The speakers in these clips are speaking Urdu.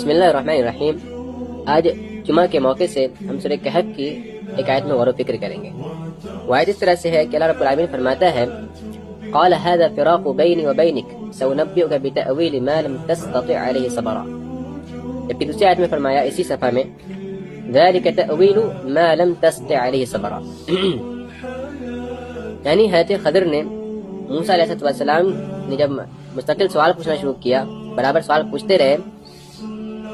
بسم اللہ الرحمن الرحیم۔ آج جمعہ کے موقع سے ہم سورہ کہف کی ایک آیت میں غور و فکر کریں گے۔ وہ آیت اس طرح سے ہے کہ اللہ رب العالمین فرماتا ہے قال هذا فراق بینی و بینک سأنبئک بتأویل ما لم تستطع علیہ صبرا۔ جبکہ دوسری آیت میں فرمایا اسی صفحہ میں ذلک تأویل ما لم تستطع علیہ صبرا، یعنی حضرت خضر نے موسیٰ علیہ السلام نے جب مستقل سوال پوچھنا شروع کیا، برابر سوال پوچھتے رہے،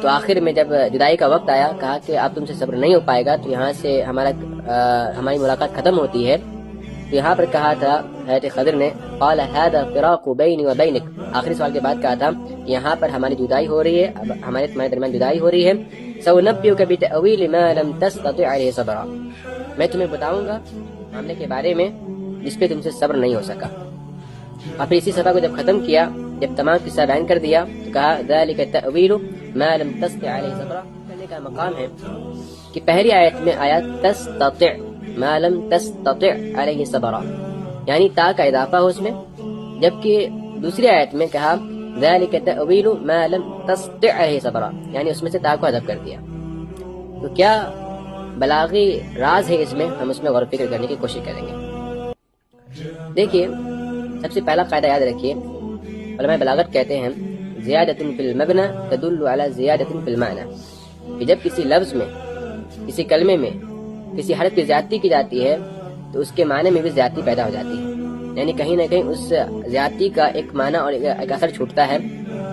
تو آخر میں جب جدائی کا وقت آیا کہا کہ اب تم سے صبر نہیں ہو پائے گا، تو یہاں سے ہماری ملاقات ختم ہوتی ہے۔ تو یہاں پر کہا تھا حضرت خضر نے قال هذا فراق بینی و بینک، آخری سوال کے بعد کہا تھا کہ یہاں پر ہماری جدائی ہو رہی ہے، اب ہمارے تمہارے درمیان جدائی ہو رہی ہے۔ سأنبئک بتأویل ما لم تستطع علیہ صبرا، میں تمہیں بتاؤں گا معاملے کے بارے میں جس پہ تم سے صبر نہیں ہو سکا۔ اور پھر اسی صفحہ کو جب ختم کیا، جب تمام قصہ بیان کر دیا، تو کہا ذلک تأویل ما لم تستطع علیہ صبرا۔ کرنے کا مقام ہے کہ پہلی آیت میں آیا تستطع ما لم تستطع علیہ صبرا، یعنی تا کا اضافہ ہو اس میں، جبکہ دوسری آیت میں کہا ذلک تأویل ما لم تستطع علیہ صبرا، یعنی اس میں سے تا کو حذف کر دیا۔ تو کیا بلاغی راز ہے اس میں، ہم اس میں غور و فکر کرنے کی کوشش کریں گے۔ دیکھیے، سب سے پہلا قاعدہ یاد رکھیے، علماء بلاغت کہتے ہیں زیادۃ فی المبنى تدل علی زیادۃ فی المعنی، کہ جب کسی لفظ میں، کسی کلمے میں کسی حرف کی زیادتی کی جاتی ہے تو اس کے معنی میں بھی زیادتی پیدا ہو جاتی ہے، یعنی کہیں نہ کہیں اس زیادتی کا ایک معنی اور ایک اثر چھوٹتا ہے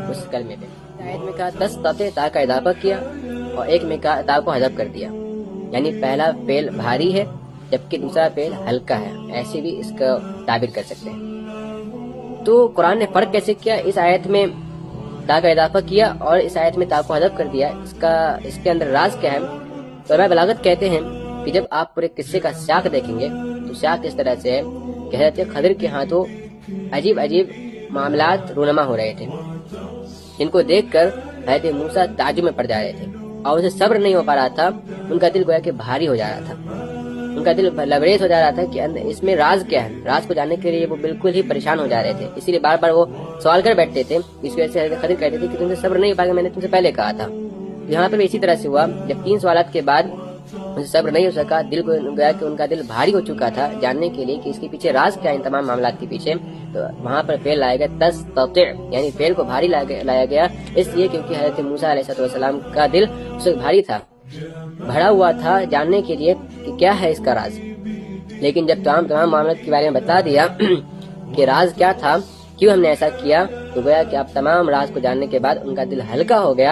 اس کلمے پہ۔ آیت میں کہا تستطع، تا کا اضافہ کیا، اور ایک میں کہا تا کو حذف کر دیا، یعنی پہلا فعل بھاری ہے جبکہ دوسرا فعل ہلکا ہے، ایسے بھی اس کا تعبیر کر سکتے ہیں۔ تو قرآن نے فرق کیسے کیا؟ اس آیت میں تا کا اضافہ کیا اور اس آیت میں تا کو حذف کر دیا، اس کے اندر راز کیا ہے؟ تو علماء بلاغت کہتے ہیں کہ جب آپ پورے قصے کا سیاق دیکھیں گے تو سیاق اس طرح سے ہے کہ حضرت خضر کے ہاتھوں عجیب عجیب معاملات رونما ہو رہے تھے، جن کو دیکھ کر حضرت موسیٰ تعجب میں پڑ جا رہے تھے، اور اسے صبر نہیں ہو پا رہا تھا، ان کا دل گویا کہ بھاری ہو جا رہا تھا، ان کا دل لبریز ہو جا رہا تھا کہ اس میں راز کیا ہے۔ راز کو جاننے کے لیے وہ بالکل ہی پریشان ہو جا رہے تھے، اسی لیے بار بار وہ سوال کر بیٹھتے تھے۔ اس وجہ سے حضرت خضر کہتے تھے کہ تم سے صبر نہیں ہو پائے گا، میں نے تم سے پہلے کہا تھا۔ یہاں پر بھی اسی طرح سے ہوا، جب 3 سوالات کے بعد مجھے صبر نہیں ہو سکا، دل کو گیا کہ ان کا دل بھاری ہو چکا تھا جاننے کے لیے کہ اس کے پیچھے راز کیا ہے، ان تمام معاملات کے پیچھے، تو وہاں پر فعل لایا گیا تستطع، یعنی فعل کو بھاری لایا گیا اس لیے کیونکہ حضرت موسیٰ علیہ السلام کا دل اس وقت بھاری تھا، بھرا ہوا تھا جاننے کے لیے کہ کیا ہے اس کا راز۔ لیکن جب تمام معاملات کے بارے میں بتا دیا کہ راز کیا تھا، کیوں ہم نے ایسا کیا، تو گویا کہ اب تمام راز کو جاننے کے بعد ان کا دل ہلکا ہو گیا